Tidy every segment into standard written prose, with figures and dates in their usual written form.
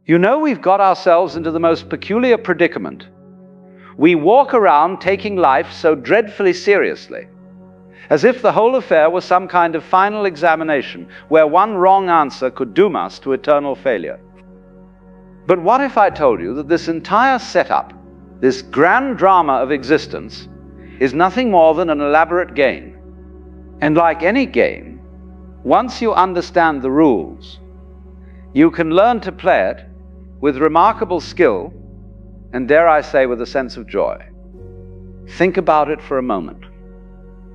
You know, we've got ourselves into the most peculiar predicament. We walk around taking life so dreadfully seriously, as if the whole affair was some kind of final examination where one wrong answer could doom us to eternal failure. But what if I told you that this entire setup, this grand drama of existence, is nothing more than an elaborate game? And like any game, once you understand the rules, you can learn to play it with remarkable skill and, dare I say, with a sense of joy. Think about it for a moment.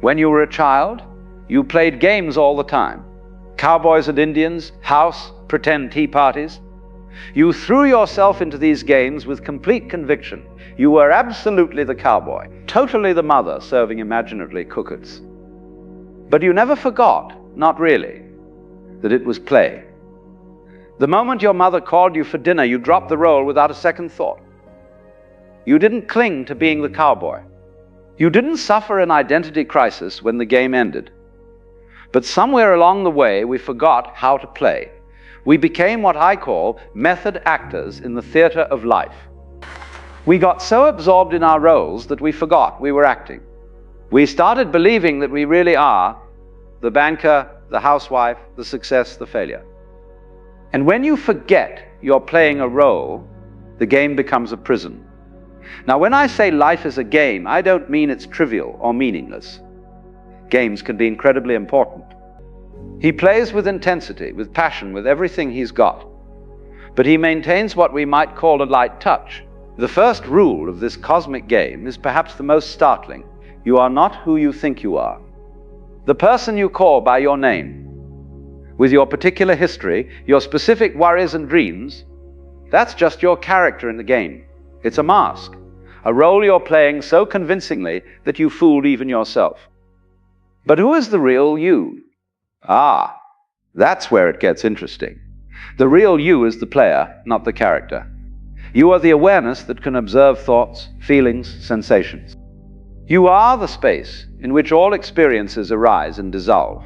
When you were a child, you played games all the time. Cowboys and Indians, house, pretend tea parties. You threw yourself into these games with complete conviction. You were absolutely the cowboy, totally the mother serving imaginary cookies. But you never forgot, not really, that it was play. The moment your mother called you for dinner, you dropped the role without a second thought. You didn't cling to being the cowboy. You didn't suffer an identity crisis when the game ended. But somewhere along the way, we forgot how to play. We became what I call method actors in the theater of life. We got so absorbed in our roles that we forgot we were acting. We started believing that we really are the banker, the housewife, the success, the failure. And when you forget you're playing a role, the game becomes a prison. Now, when I say life is a game, I don't mean it's trivial or meaningless. Games can be incredibly important. He plays with intensity, with passion, with everything he's got. But he maintains what we might call a light touch. The first rule of this cosmic game is perhaps the most startling. You are not who you think you are. The person you call by your name, with your particular history, your specific worries and dreams, that's just your character in the game. It's a mask, a role you're playing so convincingly that you fooled even yourself. But who is the real you? Ah, that's where it gets interesting. The real you is the player, not the character. You are the awareness that can observe thoughts, feelings, sensations. You are the space in which all experiences arise and dissolve.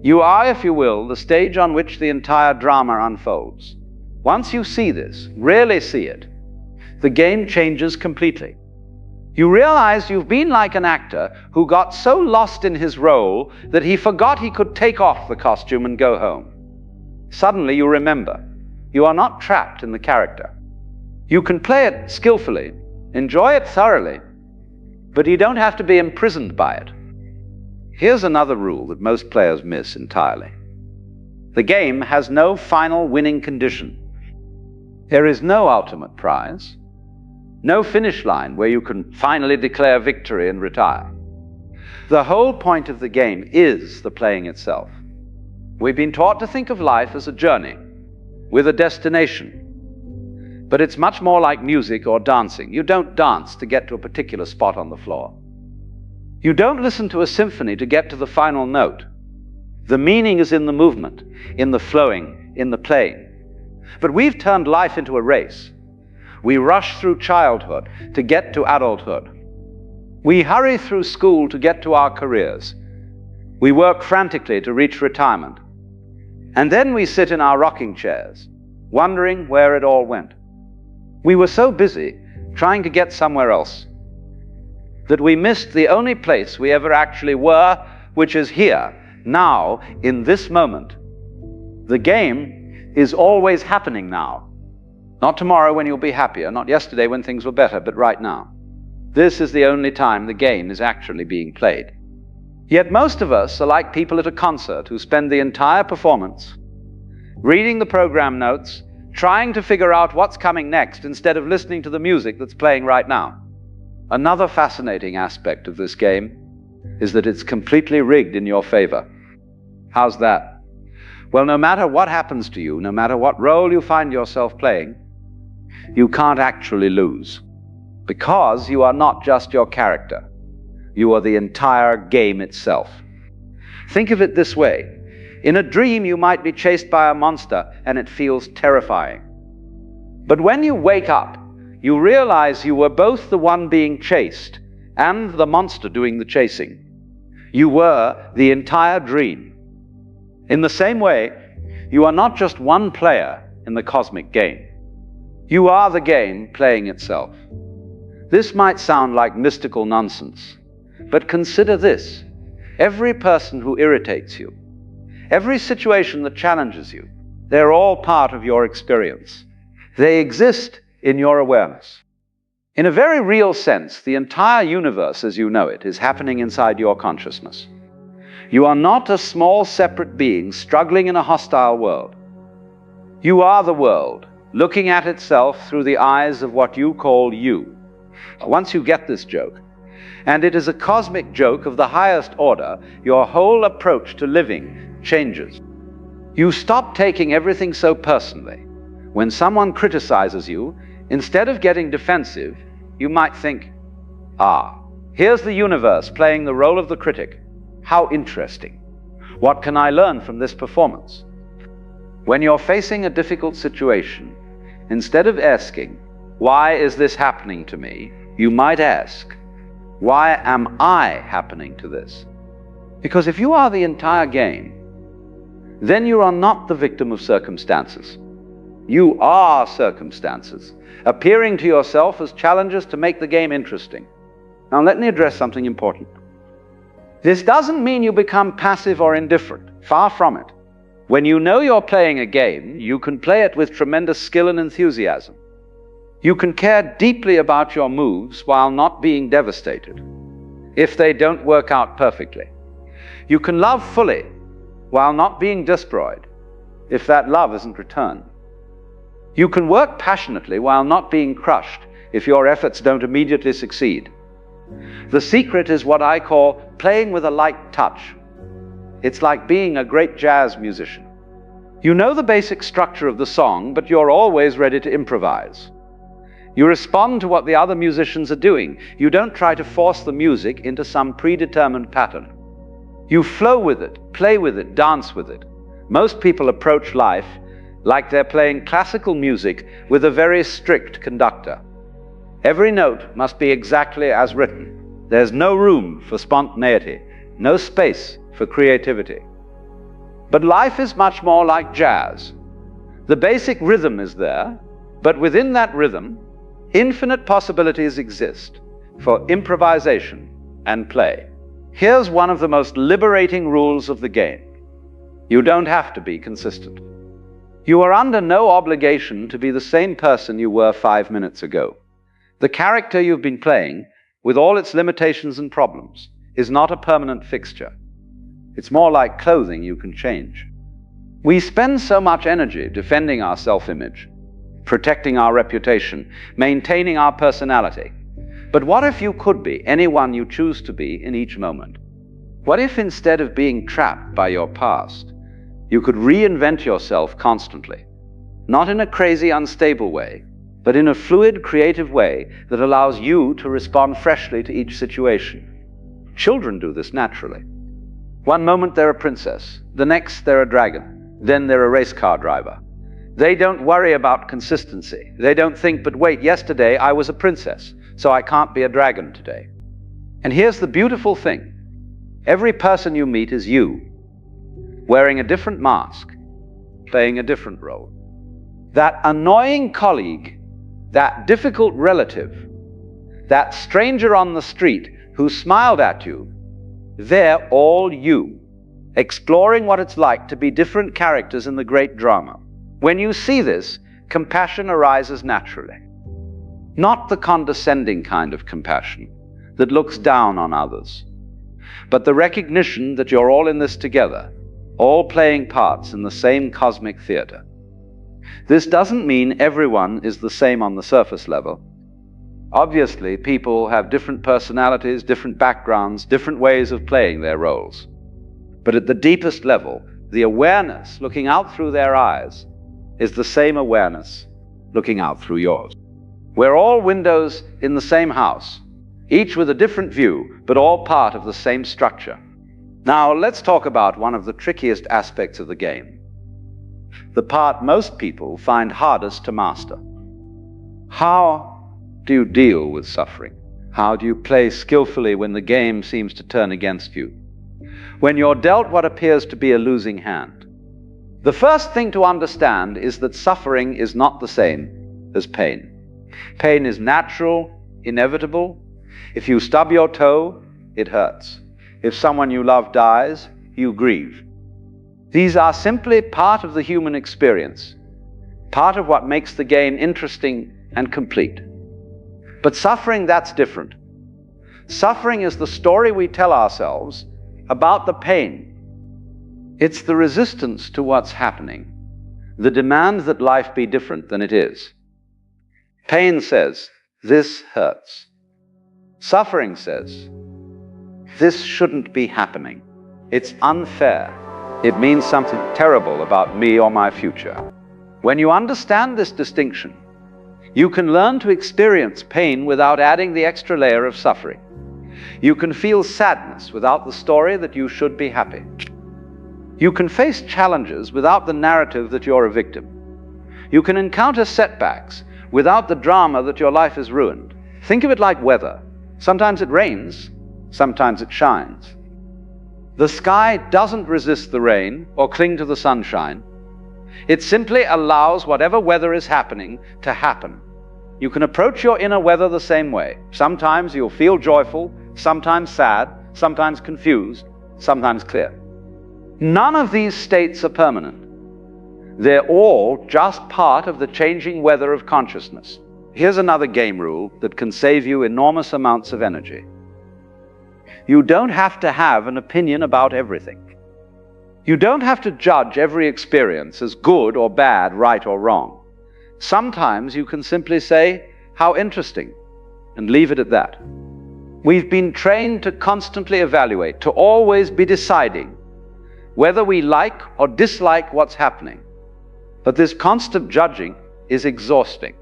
You are, if you will, the stage on which the entire drama unfolds. Once you see this, really see it, the game changes completely. You realize you've been like an actor who got so lost in his role that he forgot he could take off the costume and go home. Suddenly you remember, you are not trapped in the character. You can play it skillfully, enjoy it thoroughly, but you don't have to be imprisoned by it. Here's another rule that most players miss entirely. The game has no final winning condition. There is no ultimate prize, no finish line where you can finally declare victory and retire. The whole point of the game is the playing itself. We've been taught to think of life as a journey with a destination. But it's much more like music or dancing. You don't dance to get to a particular spot on the floor. You don't listen to a symphony to get to the final note. The meaning is in the movement, in the flowing, in the playing. But we've turned life into a race. We rush through childhood to get to adulthood. We hurry through school to get to our careers. We work frantically to reach retirement. And then we sit in our rocking chairs, wondering where it all went. We were so busy trying to get somewhere else that we missed the only place we ever actually were, which is here, now, in this moment. The game is always happening now. Not tomorrow when you'll be happier, not yesterday when things were better, but right now. This is the only time the game is actually being played. Yet most of us are like people at a concert who spend the entire performance reading the program notes, trying to figure out what's coming next instead of listening to the music that's playing right now. Another fascinating aspect of this game is that it's completely rigged in your favor. How's that? Well, no matter what happens to you, no matter what role you find yourself playing, you can't actually lose, because you are not just your character. You are the entire game itself. Think of it this way. In a dream, you might be chased by a monster and it feels terrifying. But when you wake up, you realize you were both the one being chased and the monster doing the chasing. You were the entire dream. In the same way, you are not just one player, in the cosmic game. You are the game playing itself. This might sound like mystical nonsense, but consider this. Every person who irritates you, every situation that challenges you, they're all part of your experience. They exist in your awareness. In a very real sense, the entire universe as you know it is happening inside your consciousness. You are not a small separate being struggling in a hostile world. You are the world, looking at itself through the eyes of what you call you. Once you get this joke, and it is a cosmic joke of the highest order, your whole approach to living changes. You stop taking everything so personally. When someone criticizes you, instead of getting defensive, you might think, here's the universe playing the role of the critic. How interesting. What can I learn from this performance? When you're facing a difficult situation, instead of asking, why is this happening to me? You might ask, why am I happening to this? Because if you are the entire game, then you are not the victim of circumstances. You are circumstances, appearing to yourself as challenges to make the game interesting. Now let me address something important. This doesn't mean you become passive or indifferent. Far from it. When you know you're playing a game, you can play it with tremendous skill and enthusiasm. You can care deeply about your moves while not being devastated if they don't work out perfectly. You can love fully while not being destroyed if that love isn't returned. You can work passionately while not being crushed if your efforts don't immediately succeed. The secret is what I call playing with a light touch. It's like being a great jazz musician. You know the basic structure of the song, but you're always ready to improvise. You respond to what the other musicians are doing. You don't try to force the music into some predetermined pattern. You flow with it, play with it, dance with it. Most people approach life like they're playing classical music with a very strict conductor. Every note must be exactly as written. There's no room for spontaneity, no space for creativity. But life is much more like jazz. The basic rhythm is there, but within that rhythm, infinite possibilities exist for improvisation and play. Here's one of the most liberating rules of the game. You don't have to be consistent. You are under no obligation to be the same person you were 5 minutes ago. The character you've been playing, with all its limitations and problems, is not a permanent fixture. It's more like clothing you can change. We spend so much energy defending our self-image, protecting our reputation, maintaining our personality. But what if you could be anyone you choose to be in each moment? What if instead of being trapped by your past, you could reinvent yourself constantly? Not in a crazy, unstable way, but in a fluid, creative way that allows you to respond freshly to each situation. Children do this naturally. One moment they're a princess, the next they're a dragon, then they're a race car driver. They don't worry about consistency. They don't think, but wait, yesterday I was a princess, so I can't be a dragon today. And here's the beautiful thing. Every person you meet is you, wearing a different mask, playing a different role. That annoying colleague, that difficult relative, that stranger on the street who smiled at you, they're all you, exploring what it's like to be different characters in the great drama. When you see this, compassion arises naturally. Not the condescending kind of compassion that looks down on others, but the recognition that you're all in this together, all playing parts in the same cosmic theater. This doesn't mean everyone is the same on the surface level. Obviously, people have different personalities, different backgrounds, different ways of playing their roles. But at the deepest level, the awareness looking out through their eyes is the same awareness looking out through yours. We're all windows in the same house, each with a different view, but all part of the same structure. Now, let's talk about one of the trickiest aspects of the game, the part most people find hardest to master. How do you deal with suffering? How do you play skillfully when the game seems to turn against you? When you're dealt what appears to be a losing hand? The first thing to understand is that suffering is not the same as pain. Pain is natural, inevitable. If you stub your toe, it hurts. If someone you love dies, you grieve. These are simply part of the human experience, part of what makes the game interesting and complete. But suffering, that's different. Suffering is the story we tell ourselves about the pain. It's the resistance to what's happening, the demand that life be different than it is. Pain says, this hurts. Suffering says, this shouldn't be happening. It's unfair. It means something terrible about me or my future. When you understand this distinction, you can learn to experience pain without adding the extra layer of suffering. You can feel sadness without the story that you should be happy. You can face challenges without the narrative that you're a victim. You can encounter setbacks without the drama that your life is ruined. Think of it like weather. Sometimes it rains, sometimes it shines. The sky doesn't resist the rain or cling to the sunshine. It simply allows whatever weather is happening to happen. You can approach your inner weather the same way. Sometimes you'll feel joyful, sometimes sad, sometimes confused, sometimes clear. None of these states are permanent. They're all just part of the changing weather of consciousness. Here's another game rule that can save you enormous amounts of energy. You don't have to have an opinion about everything. You don't have to judge every experience as good or bad, right or wrong. Sometimes you can simply say, how interesting, and leave it at that. We've been trained to constantly evaluate, to always be deciding whether we like or dislike what's happening. But this constant judging is exhausting.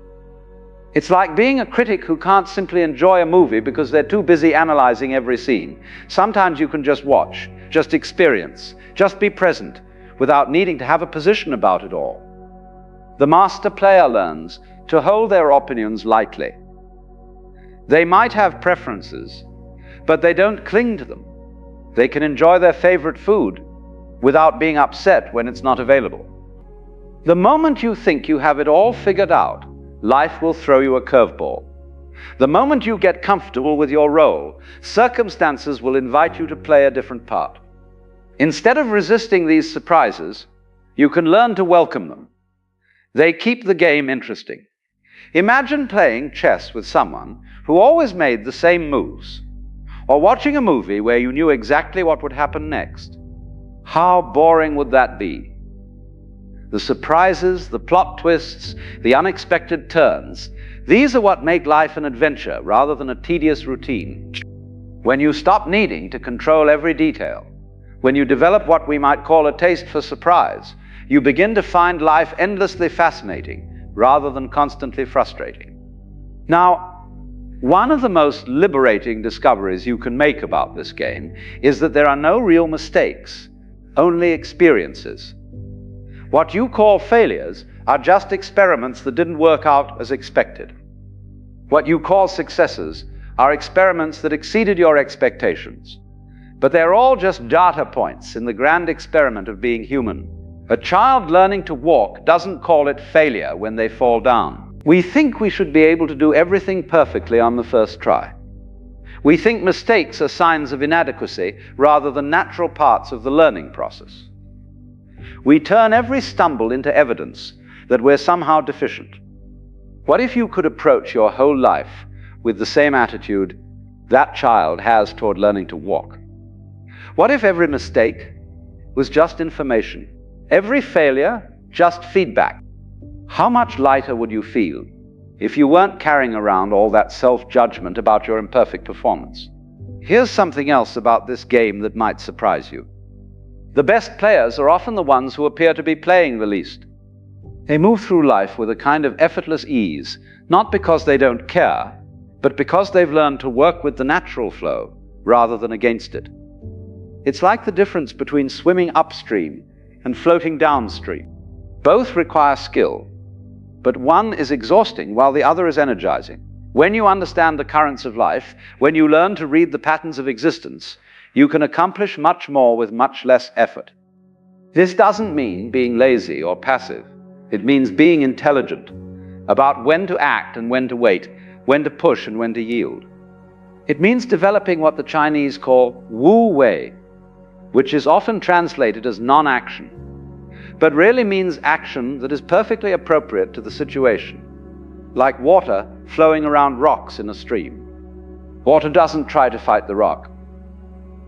It's like being a critic who can't simply enjoy a movie because they're too busy analyzing every scene. Sometimes you can just watch, just experience, just be present, without needing to have a position about it all. The master player learns to hold their opinions lightly. They might have preferences, but they don't cling to them. They can enjoy their favorite food without being upset when it's not available. The moment you think you have it all figured out, life will throw you a curveball. The moment you get comfortable with your role, circumstances will invite you to play a different part. Instead of resisting these surprises, you can learn to welcome them. They keep the game interesting. Imagine playing chess with someone who always made the same moves, or watching a movie where you knew exactly what would happen next. How boring would that be? The surprises, the plot twists, the unexpected turns, these are what make life an adventure rather than a tedious routine. When you stop needing to control every detail, when you develop what we might call a taste for surprise, you begin to find life endlessly fascinating rather than constantly frustrating. Now, one of the most liberating discoveries you can make about this game is that there are no real mistakes, only experiences. What you call failures are just experiments that didn't work out as expected. What you call successes are experiments that exceeded your expectations. But they're all just data points in the grand experiment of being human. A child learning to walk doesn't call it failure when they fall down. We think we should be able to do everything perfectly on the first try. We think mistakes are signs of inadequacy rather than natural parts of the learning process. We turn every stumble into evidence that we're somehow deficient. What if you could approach your whole life with the same attitude that child has toward learning to walk? What if every mistake was just information? Every failure, just feedback? How much lighter would you feel if you weren't carrying around all that self-judgment about your imperfect performance? Here's something else about this game that might surprise you. The best players are often the ones who appear to be playing the least. They move through life with a kind of effortless ease, not because they don't care, but because they've learned to work with the natural flow rather than against it. It's like the difference between swimming upstream and floating downstream. Both require skill, but one is exhausting while the other is energizing. When you understand the currents of life, when you learn to read the patterns of existence, you can accomplish much more with much less effort. This doesn't mean being lazy or passive. It means being intelligent about when to act and when to wait, when to push and when to yield. It means developing what the Chinese call Wu Wei, which is often translated as non-action, but really means action that is perfectly appropriate to the situation, like water flowing around rocks in a stream. Water doesn't try to fight the rock.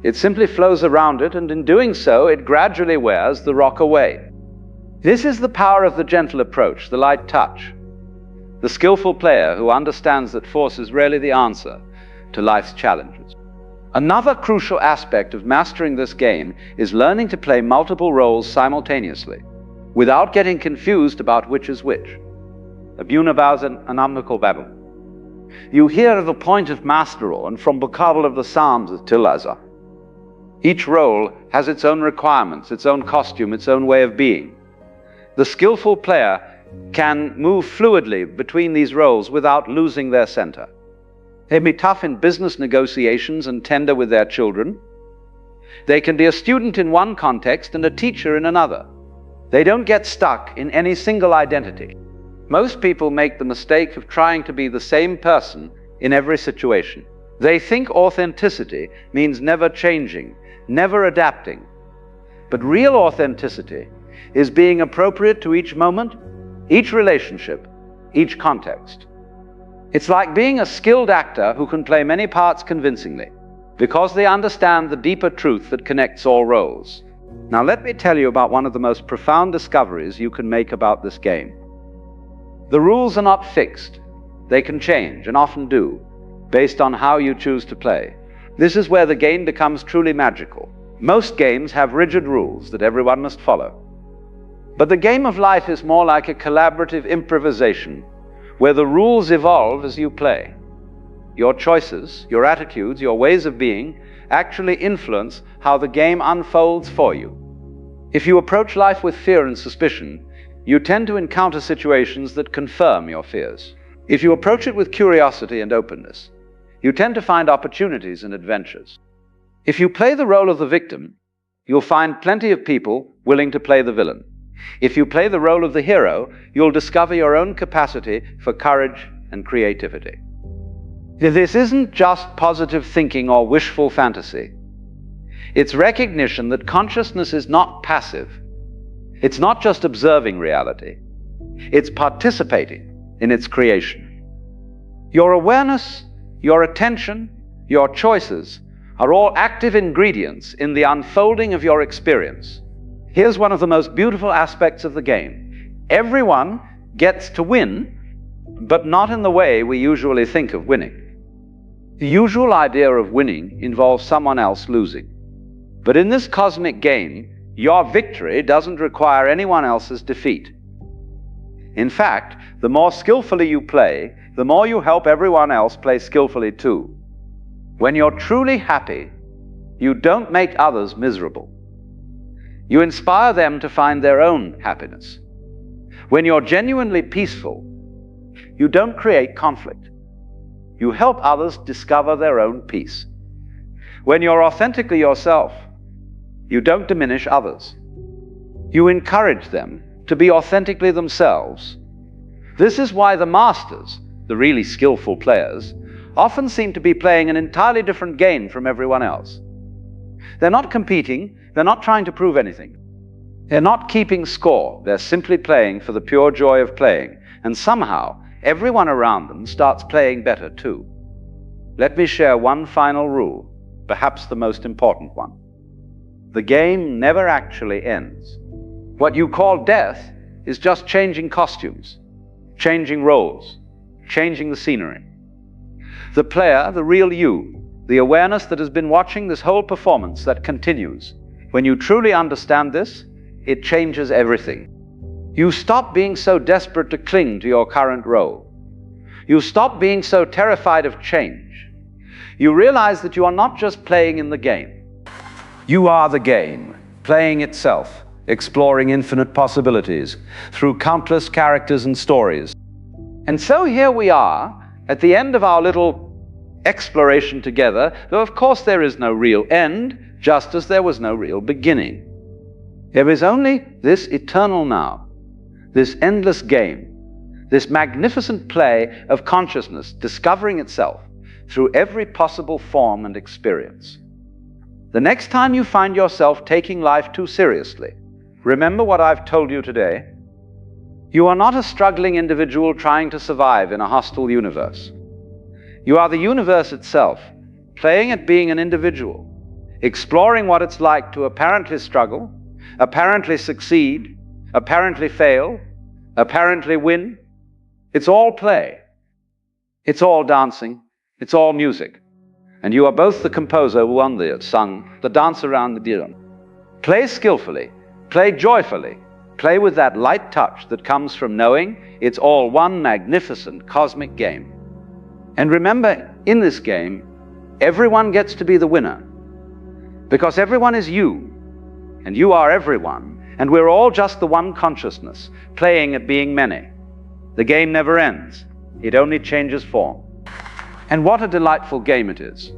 It simply flows around it, and in doing so, it gradually wears the rock away. This is the power of the gentle approach, the light touch, the skillful player who understands that force is rarely the answer to life's challenges. Another crucial aspect of mastering this game is learning to play multiple roles simultaneously, without getting confused about which is which. You hear the point of masteral, and from Bukabel of the Psalms is Tilaza. Each role has its own requirements, its own costume, its own way of being. The skillful player can move fluidly between these roles without losing their center. They can be tough in business negotiations and tender with their children. They can be a student in one context and a teacher in another. They don't get stuck in any single identity. Most people make the mistake of trying to be the same person in every situation. They think authenticity means never changing, never adapting. But real authenticity is being appropriate to each moment, each relationship, each context. It's like being a skilled actor who can play many parts convincingly, because they understand the deeper truth that connects all roles. Now let me tell you about one of the most profound discoveries you can make about this game. The rules are not fixed. They can change, and often do, based on how you choose to play. This is where the game becomes truly magical. Most games have rigid rules that everyone must follow. But the game of life is more like a collaborative improvisation where the rules evolve as you play. Your choices, your attitudes, your ways of being actually influence how the game unfolds for you. If you approach life with fear and suspicion, you tend to encounter situations that confirm your fears. If you approach it with curiosity and openness, you tend to find opportunities and adventures. If you play the role of the victim, you'll find plenty of people willing to play the villain. If you play the role of the hero, you'll discover your own capacity for courage and creativity. This isn't just positive thinking or wishful fantasy. It's recognition that consciousness is not passive. It's not just observing reality. It's participating in its creation. Your awareness, your attention, your choices are all active ingredients in the unfolding of your experience. Here's one of the most beautiful aspects of the game. Everyone gets to win, but not in the way we usually think of winning. The usual idea of winning involves someone else losing. But in this cosmic game, your victory doesn't require anyone else's defeat. In fact, the more skillfully you play, the more you help everyone else play skillfully too. When you're truly happy, you don't make others miserable. You inspire them to find their own happiness. When you're genuinely peaceful, you don't create conflict. You help others discover their own peace. When you're authentically yourself, you don't diminish others. You encourage them to be authentically themselves. This is why the masters, the really skillful players, often seem to be playing an entirely different game from everyone else. They're not competing, they're not trying to prove anything. They're not keeping score, they're simply playing for the pure joy of playing, and somehow everyone around them starts playing better too. Let me share one final rule, perhaps the most important one. The game never actually ends. What you call death is just changing costumes, changing roles, changing the scenery. The player, the real you, the awareness that has been watching this whole performance that continues. When you truly understand this, it changes everything. You stop being so desperate to cling to your current role. You stop being so terrified of change. You realize that you are not just playing in the game. You are the game, playing itself, exploring infinite possibilities through countless characters and stories. And so here we are, at the end of our little exploration together, though of course there is no real end, just as there was no real beginning. There is only this eternal now, this endless game, this magnificent play of consciousness discovering itself through every possible form and experience. The next time you find yourself taking life too seriously, remember what I've told you today. You are not a struggling individual trying to survive in a hostile universe. You are the universe itself, playing at being an individual, exploring what it's like to apparently struggle, apparently succeed, apparently fail, apparently win. It's all play. It's all dancing. It's all music. And you are both the composer, one that sung, the dance around the drum. Play skillfully, play joyfully, play with that light touch that comes from knowing it's all one magnificent cosmic game. And remember, in this game, everyone gets to be the winner, because everyone is you, and you are everyone, and we're all just the one consciousness, playing at being many. The game never ends. It only changes form. And what a delightful game it is.